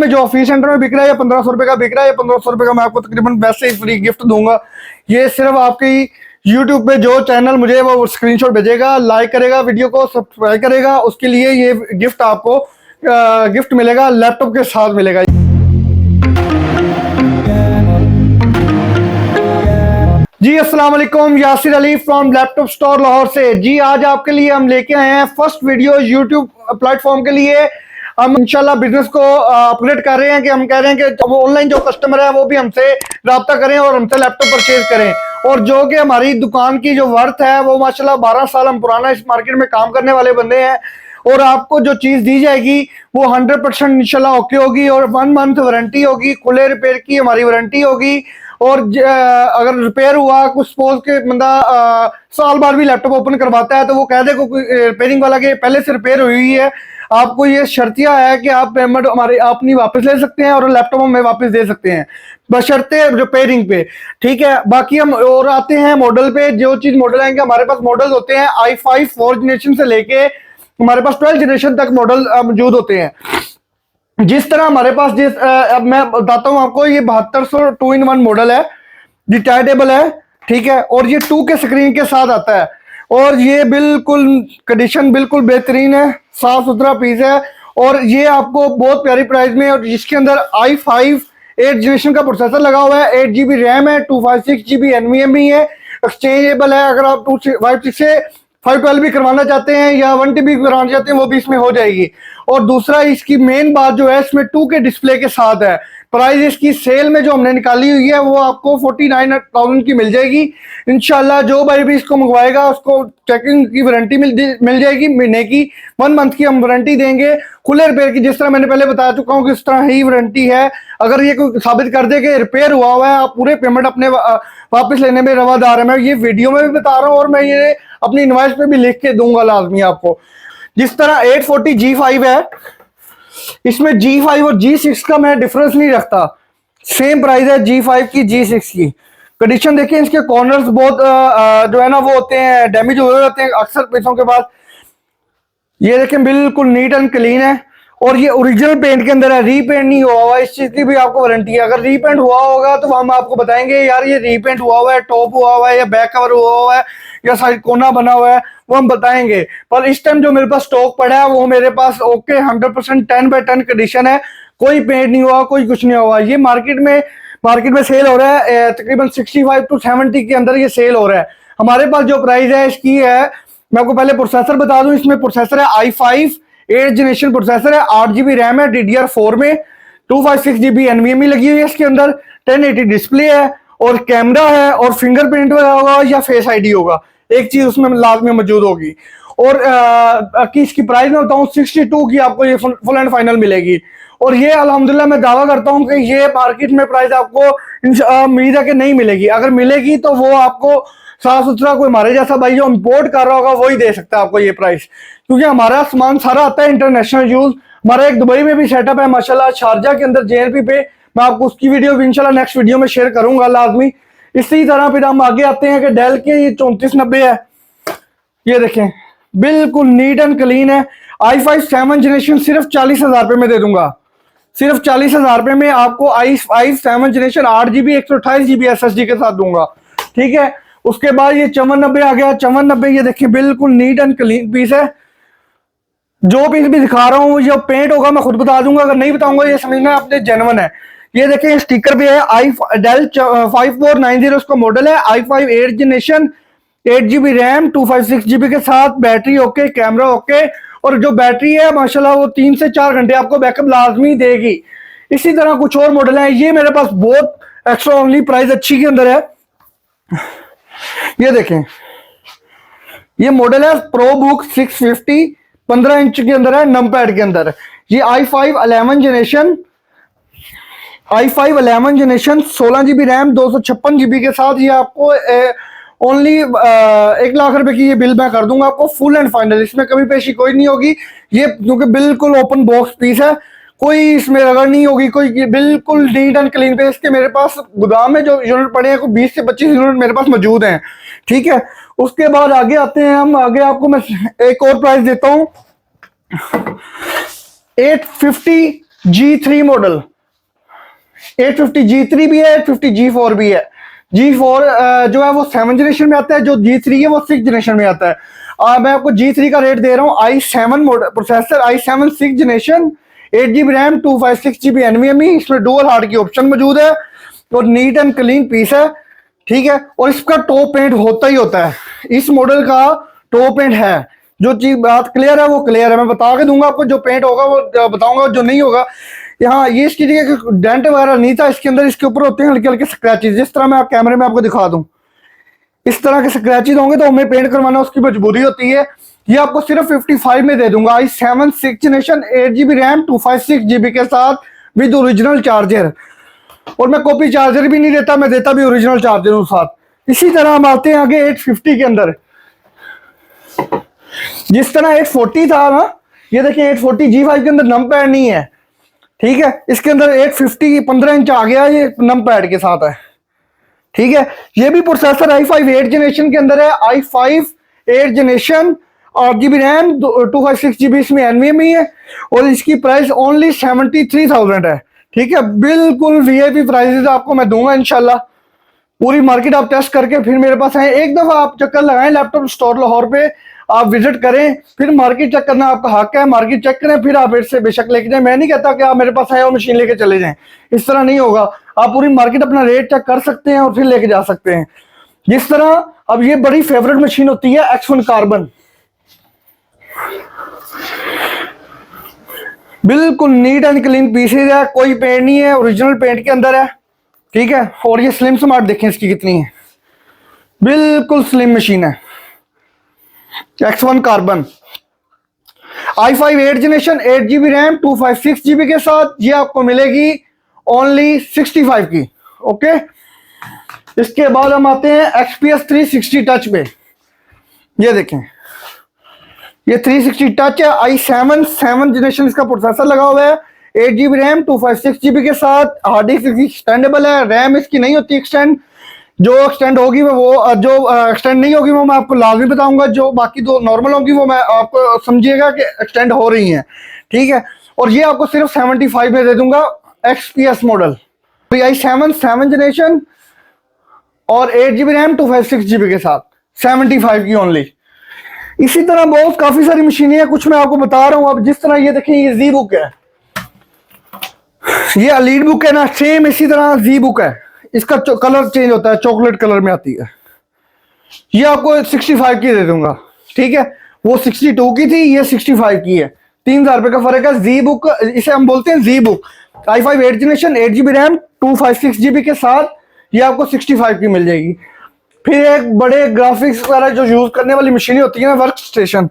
में जो office centre में बिक रहा है या 1500 रुपए का बिक रहा है, या 1500 रुपए का मैं आपको तकरीबन वैसे ही फ्री गिफ्ट दूंगा। ये सिर्फ आपकी यूट्यूब पे जो चैनल मुझे वो स्क्रीनशॉट भेजेगा, लाइक करेगा, वीडियो को सब्सक्राइब करेगा, उसके लिए ये गिफ्ट आपको गिफ्ट मिलेगा, लैपटॉप के साथ मिलेगा। जी अस्सलाम वालेकुम, Yasir Ali from laptop store Lahore से। जी आज आपके लिए हम लेके आए हैं फर्स्ट वीडियो यूट्यूब प्लेटफॉर्म के लिए। हम इंशाल्लाह बिजनेस को अपग्रेड कर रहे हैं कि हम कह रहे हैं कि वो ऑनलाइन जो कस्टमर है वो भी हमसे रब्ता करें और हमसे लैपटॉप परचेज करें। और जो कि हमारी दुकान की जो वर्थ है वो माशाल्लाह 12 साल हम पुराना इस मार्केट में काम करने वाले बंदे हैं। और आपको जो चीज दी जाएगी वो 100% इंशाल्लाह ओके होगी और 1 मंथ वारंटी होगी, खुले रिपेयर की हमारी वारंटी होगी। और अगर रिपेयर हुआ, कुछ सपोज के बंदा साल बाद भी लैपटॉप ओपन करवाता है तो वो कह दे को रिपेयरिंग वाला के पहले से रिपेयर हुई है, आपको ये शर्तिया है कि आप पेमेंट हमारे अपनी वापस ले सकते हैं और लैपटॉप हमें वापस दे सकते हैं बशर्ते रिपेयरिंग पे। ठीक है, बाकी हम और आते हैं मॉडल पे। जो चीज मॉडल आएंगे हमारे पास मॉडल होते हैं i5 4 जनरेशन से लेके हमारे पास 12 जनरेशन तक मॉडल मौजूद होते हैं। जिस तरह हमारे पास अब मैं बताता हूं आपको, ये 7200 2-in-1 मॉडल है, डिटाचेबल है। ठीक है, और ये 2 के स्क्रीन के साथ आता है और ये बिल्कुल कंडीशन बिल्कुल बेहतरीन है, साफ सुथरा पीस है। और ये आपको बहुत प्यारी प्राइस में, और जिसके अंदर i5 8 जनरेशन का प्रोसेसर लगा हुआ है, 8 GB रैम है, 256 GB NVMe है, एक्सचेंजेबल है। अगर आप 256 से 512 भी करवाना चाहते हैं या 1 TB करवाना चाहते हैं वो भी इसमें हो जाएगी। और दूसरा इसकी मेन बात जो है इसमें 2 के डिस्प्ले के साथ है। प्राइस इसकी सेल में जो हमने निकाली हुई है वो आपको 49,000 की मिल जाएगी इंशाल्लाह। जो भाई भी इसको मंगवाएगा उसको चेकिंग की वारंटी मिल जाएगी, महीने की 1 मंथ की हम वारंटी देंगे। खुले रिपेयर की जिस तरह मैंने पहले बता चुका हूँ कि इस तरह ही वारंटी है। अगर ये कोई साबित कर दे कि रिपेयर हुआ हुआ है, आप पूरे पेमेंट अपने वापस लेने में रवादार है। मैं ये वीडियो में भी बता रहा हूँ और मैं ये अपनी इनवॉइस पे भी लिख के दूंगा लाजमी आपको। जिस तरह 840 G5 है, इसमें G5 और G6 का मैं डिफरेंस नहीं रखता, सेम प्राइस है G5 की G6 की। कंडीशन देखिए, इसके कॉर्नर्स बहुत जो है ना वो होते हैं डैमेज हुए होते हैं अक्सर पीसों के बाद। ये देखें बिल्कुल नीट एंड क्लीन है और ये ओरिजिनल पेंट के अंदर है, रीपेंट नहीं हुआ हुआ। इस चीज की भी आपको वारंटी है। अगर रीपेंट हुआ होगा तो हम आपको बताएंगे यार ये रीपेंट हुआ हुआ है, टॉप हुआ हुआ है या बैक कवर हुआ हुआ है या साइड कोना बना हुआ है, वो हम बताएंगे। पर इस टाइम जो मेरे पास स्टॉक पड़ा है वो मेरे पास ओके 100% 10/10 कंडीशन है, कोई पेंट नहीं हुआ, कोई कुछ नहीं हुआ। ये मार्केट में सेल हो रहा है तकरीबन 65 to 70 के अंदर ये सेल हो रहा है। हमारे पास जो प्राइस है इसकी है, मैं आपको पहले प्रोसेसर बता दूं। इसमें प्रोसेसर है i5 8 जनरेशन प्रोसेसर है, 8 GB रैम है DDR4 में, 256 GB NVMe लगी हुई है इसके अंदर, 1080 डिस्प्ले है और कैमरा है और फिंगरप्रिंट होगा या फेस आईडी होगा, एक चीज उसमें लाजमी मौजूद होगी। और कि इसकी प्राइस में बताऊं 62 की आपको ये फुल एंड फाइनल मिलेगी। और ये अल्हम्दुलिल्लाह मैं दावा करता हूं कि ये मार्केट में प्राइस आपको उम्मीद है कि नहीं मिलेगी। अगर मिलेगी तो वो आपको साफ सुथरा कोई हमारे जैसा भाई जो इंपोर्ट कर रहा होगा वही दे सकता है आपको ये प्राइस, क्योंकि हमारा सामान सारा आता है इंटरनेशनल यूज। हमारा एक दुबई में भी सेटअप है माशाल्लाह, शारजा के अंदर JNP पे। मैं आपको उसकी वीडियो भी इंशाल्लाह नेक्स्ट वीडियो में शेयर करूंगा लाजमी। इसी तरह फिर हम आगे आते हैं कि डेल के ये 3490 है, ये देखें बिल्कुल नीट एंड क्लीन है। i5 7 जनरेशन सिर्फ 40,000 रुपये में दे दूंगा, सिर्फ 40,000 रुपये में आपको i5 7 generation 8 GB 128 GB SSD के साथ दूंगा। ठीक है, उसके बाद ये 5490 आ गया। 5490 ये देखिए बिल्कुल नीट एंड क्लीन पीस है। जो पीस भी दिखा रहा हूँ जो पेंट होगा मैं खुद बता दूंगा, अगर नहीं बताऊंगा ये समझना अपने जेन्युइन है। ये देखें स्टिकर भी है, डेल 5490 उसका मॉडल है, i5 8 generation 8 GB RAM 256 GB के साथ, बैटरी ओके, कैमरा ओके। और जो बैटरी है माशाल्लाह वो 3 से 4 घंटे आपको बैकअप लाजमी देगी। इसी तरह कुछ और मॉडल है, ये मेरे पास बहुत एक्स्ट्रा ओनली प्राइस अच्छी के अंदर है। ये देखें ये मॉडल है ProBook 650 15 इंच के अंदर है, नमपैड के अंदर। ये i5 11 generation 16 GB RAM 256 GB के साथ, ये आपको ओनली 1 लाख रुपए की ये बिल मैं कर दूंगा आपको फुल एंड फाइनल। इसमें कमी पेशी कोई नहीं होगी, ये क्योंकि बिल्कुल ओपन बॉक्स पीस है, कोई इसमें रगड़ नहीं होगी, कोई बिल्कुल नीट एंड क्लीन पे। इसके मेरे पास गोदाम में जो यूनिट पड़े हैं 20 से 25 यूनिट मेरे पास मौजूद हैं। ठीक है, उसके बाद आगे आते हैं हम, आगे आपको मैं एक और प्राइस देता हूं 850 G3 मॉडल 850 G3 भी है, 850 G4 भी है। G4 जो है वो 7 जनरेशन में आता है, जो G3 है वो 6 जनरेशन में आता है। मैं आपको G3 का रेट दे रहा हूँ। i7 model processor, i7 6 generation, 8 GB RAM, 256 GB NVMe, इसमें डुअल हार्ड की ऑप्शन मौजूद है और नीट एंड क्लीन पीस है, ठीक है। और इसका टॉप पेंट होता ही होता है, इस मॉडल का टॉप पेंट है। जो चीज बात क्लियर है वो क्लियर है, मैं बता के दूंगा आपको। जो पेंट होगा वो बताऊंगा, जो नहीं होगा यहाँ ये इसकी जगह डेंट वगैरह नहीं था इसके अंदर, इसके ऊपर होते हैं हल्के हल्के स्क्रैचेस, जिस तरह मैं कैमरे में आपको दिखा दूं इस तरह के स्क्रैचेस होंगे, तो हमें पेंट करवाना उसकी मजबूरी होती है। ये आपको सिर्फ 55 में दे दूंगा। i7 6 generation, 8 GB RAM, 256 GB के साथ विद ओरिजिनल चार्जर। और मैं कॉपी चार्जर भी नहीं देता, मैं देता भी ओरिजिनल चार्जर साथ। इसी तरह हम आते हैं आगे 850 के अंदर। जिस तरह 840 था ना, ये देखिए 840 G5 के अंदर नम पैड नहीं है, ठीक है। इसके अंदर 850 15 इंच आ गया, ये नम पैड के साथ है, ठीक है। ये भी प्रोसेसर i5 8 जनरेशन के अंदर है। i5 8 generation, 8 GB RAM, 256 GB इसमें NVMe है और इसकी प्राइस ओनली 73,000 है, ठीक है। बिल्कुल VIP प्राइसेस आपको मैं दूंगा इंशाल्लाह। पूरी मार्केट आप टेस्ट करके फिर मेरे पास आए। एक दफा आप चक्कर लगाएं लैपटॉप स्टोर लाहौर पे, आप विजिट करें, फिर मार्केट चेक करना आपका हक है। मार्केट चेक करें, फिर आप इससे बेशक लेके जाएं। मैं नहीं कहता कि आप मेरे पास आए और मशीन लेके चले जाएं, इस तरह नहीं होगा। आप पूरी मार्केट अपना रेट चेक कर सकते हैं और फिर लेके जा सकते हैं। जिस तरह अब ये बड़ी फेवरेट मशीन होती है X1 कार्बन, बिल्कुल नीट एंड क्लीन पीसेज है, कोई पेंट नहीं है, ओरिजिनल पेंट के अंदर है, ठीक है। और ये स्लिम स्मार्ट देखें इसकी कितनी है, बिल्कुल स्लिम मशीन है। X1 carbon, i5 8 generation, 8 GB RAM, 256 GB के साथ ये आपको मिलेगी ओनली 65 की, ओके। इसके बाद हम आते हैं XPS 360 टच पे। ये देखें ये 360 टच है, i7 7 जनरेशन इसका प्रोसेसर लगा हुआ है, 8 GB रैम, 256 GB के साथ। हार्ड डिस्क एक्सटेंडेबल है, रैम इसकी नहीं होती एक्सटेंड, जो एक्सटेंड होगी वो जो एक्सटेंड नहीं होगी वो मैं आपको लाजमी बताऊंगा। जो बाकी दो नॉर्मल होगी वो मैं आपको समझिएगा कि एक्सटेंड हो रही हैं, ठीक है। और ये आपको सिर्फ 75 में दे दूंगा XPS मॉडल, i7 7 जनरेशन और 8 GB रैम, 256 GB के साथ 75 की ओनली। इसी तरह बहुत काफी सारी मशीनें हैं, कुछ मैं आपको बता रहा हूं। अब जिस तरह ये देखें, ये जी बुक है, ये एलीट बुक है ना, सेम इसी तरह जी बुक है। इसका कलर चेंज होता है, चॉकलेट कलर में आती है। ये आपको 65 की दे दूंगा, ठीक है। वो 62 की थी, ये 65 की है, 3,000 रुपए का फर्क है। जी बुक इसे हम बोलते हैं, G book. i5 8 generation, 8 GB RAM, 256 GB के साथ ये आपको 65 की मिल जाएगी। फिर एक बड़े ग्राफिक्स वगैरह जो यूज करने वाली मशीनें होती है ना, वर्क स्टेशन,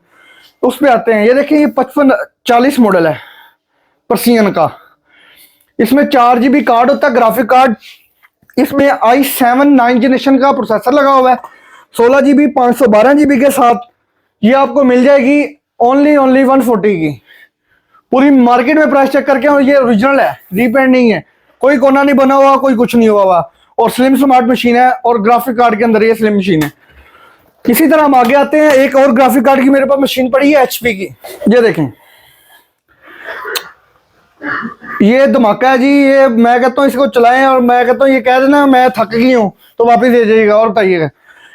उस पे आते हैं। ये देखिए ये 5540 मॉडल है परसियन का, इसमें 4 GB कार्ड होता है, ग्राफिक कार्ड। इसमें i7 9 जनरेशन का प्रोसेसर लगा हुआ है, 16 GB 512 GB के साथ ये आपको मिल जाएगी ओनली 140 की। पूरी मार्केट में प्राइस चेक करके ये ओरिजिनल है, रीपेंट नहीं है, कोई कोना नहीं बना हुआ, कोई कुछ नहीं हुआ हुआ। और स्लिम स्मार्ट मशीन है और ग्राफिक कार्ड के अंदर ये स्लिम मशीन है। इसी तरह हम आगे आते हैं, एक और ग्राफिक कार्ड की मेरे पास मशीन पड़ी है HP की। ये देखें, ये धमाका है जी। ये मैं कहता हूँ इसको चलाएं और मैं कहता हूँ ये कह देना मैं थक गई हूँ तो वापस दे जाइएगा। और बताइएगा,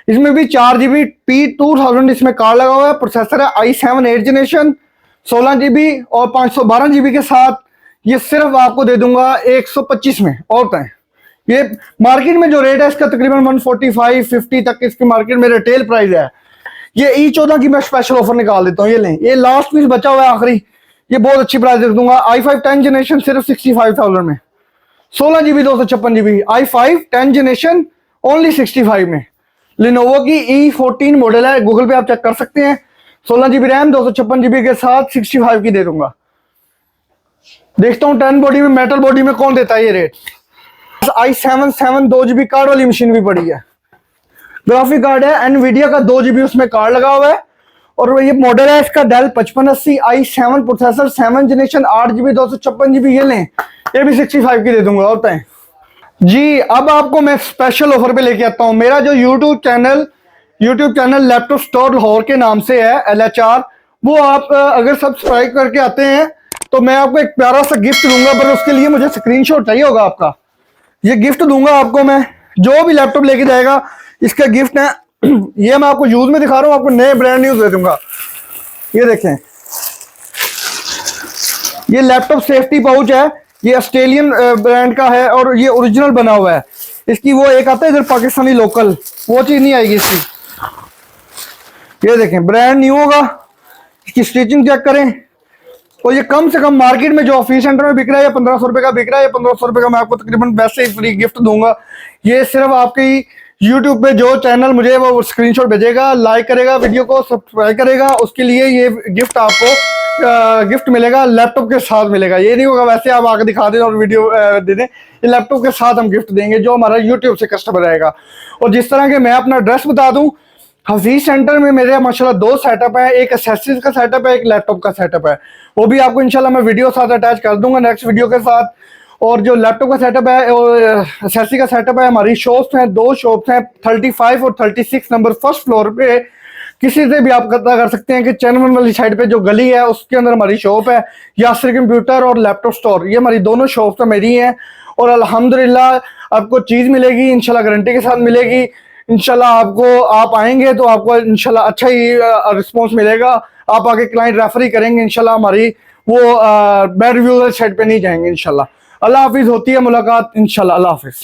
इसमें भी 4 GB P2000 इसमें कार्ड लगा हुआ है। प्रोसेसर है i7 8 जनरेशन, 16 GB और 512 GB के साथ। ये सिर्फ आपको दे दूंगा 125 में। और बताएं, ये मार्केट में जो रेट है इसका तकरीबन 145-50 तक इसकी मार्केट में रिटेल प्राइस है। ये E14 की मैं स्पेशल ऑफर निकाल देता हूँ, ये लें, ये लास्ट पीस बचा हुआ है आखिरी, ये बहुत अच्छी प्राइस दे दूंगा। i5 10 जनरेशन सिर्फ 65,000 में, 16 GB 256 GB, i5 10 generation only 65 में। लिनोवो की E14 मॉडल है, गूगल पे आप चेक कर सकते हैं। 16 GB रैम, 256 GB के साथ 65 की दे दूंगा। देखता हूँ 10 बॉडी में, मेटल बॉडी में कौन देता है ये रेट। i7 7 2 GB कार्ड वाली मशीन भी पड़ी है, ग्राफिक कार्ड है एनवीडिया का, 2 GB उसमें कार्ड लगा हुआ है। और ये मॉडल है इसका Dell 5580, i7 processor 7 generation, 8 GB 256 GB। ये लें, ये भी 65 की दे दूंगा। होता है जी। अब आपको मैं स्पेशल ऑफर पे लेके आता हूँ। मेरा जो YouTube channel laptop store Lahore के नाम से है, LHR, वो आप अगर सब्सक्राइब करके आते हैं तो मैं आपको एक प्यारा सा गिफ्ट दूंगा, पर उसके लिए मुझे स्क्रीनशॉट चाहिए होगा आपका। ये गिफ्ट दूंगा आपको मैं, जो भी लैपटॉप लेके जाएगा इसका गिफ्ट है। ये मैं आपको यूज में दिखा रहा हूँ, आपको नए ब्रांड न्यूज दे दूंगा। ये देखें, ये लैपटॉप सेफ्टी पाउच है, ये ऑस्ट्रेलियन ब्रांड का है और ये ओरिजिनल बना हुआ है। इसकी वो एक आता है इधर पाकिस्तानी लोकल, वो चीज नहीं आएगी इसकी। ये देखें, ब्रांड न्यू होगा, इसकी स्टिचिंग चेक करें। और ये कम से कम मार्केट में जो ऑफिस सेंटर में बिक रहा है या 1500 रुपए का बिक रहा है, या 1500 रुपए का मैं आपको तकरीबन वैसे ही फ्री गिफ्ट दूंगा। ये सिर्फ आपकी यूट्यूब पे जो चैनल मुझे वो स्क्रीनशॉट भेजेगा, लाइक करेगा, वीडियो को सब्सक्राइब करेगा, उसके लिए ये गिफ्ट आपको गिफ्ट मिलेगा, लैपटॉप के साथ मिलेगा। ये नहीं होगा वैसे आप आगे दिखा दें और वीडियो दे दें, ये लैपटॉप के साथ हम गिफ्ट देंगे जो हमारा यूट्यूब से कस्टमर आएगा। और जिस तरह के मैं अपना एड्रेस बता दूं, हफीज सेंटर में मेरे माशाल्लाह 2 सेटअप है, एक एक्सेसरीज का सेटअप है, एक लैपटॉप का सेटअप है। वो भी आपको इंशाल्लाह मैं वीडियो साथ अटैच कर दूंगा नेक्स्ट वीडियो के साथ। और जो लैपटॉप का सेटअप है और एक्सेसरी का सेटअप है, हमारी शॉप्स हैं, 2 शॉप्स हैं, 35 और 36 नंबर फर्स्ट फ्लोर पे। किसी से भी आप पता कर सकते हैं कि चैनवन वाली साइड पे जो गली है उसके अंदर हमारी शॉप है, यासिर कंप्यूटर और लैपटॉप स्टोर। ये हमारी दोनों शॉप तो मेरी हैं और अल्हम्दुलिल्लाह आपको चीज़ मिलेगी, इंशाल्लाह गारंटी के साथ मिलेगी। इंशाल्लाह आपको, आप आएंगे तो आपको इंशाल्लाह अच्छा ही रिस्पॉन्स मिलेगा। आप आगे क्लाइंट रेफर ही करेंगे, इंशाल्लाह हमारी वो बैड रिव्यू साइड पे नहीं जाएंगे इंशाल्लाह। अल्लाह हाफिज़, होती है मुलाकात इंशाल्लाह। अल्लाह हाफिज़।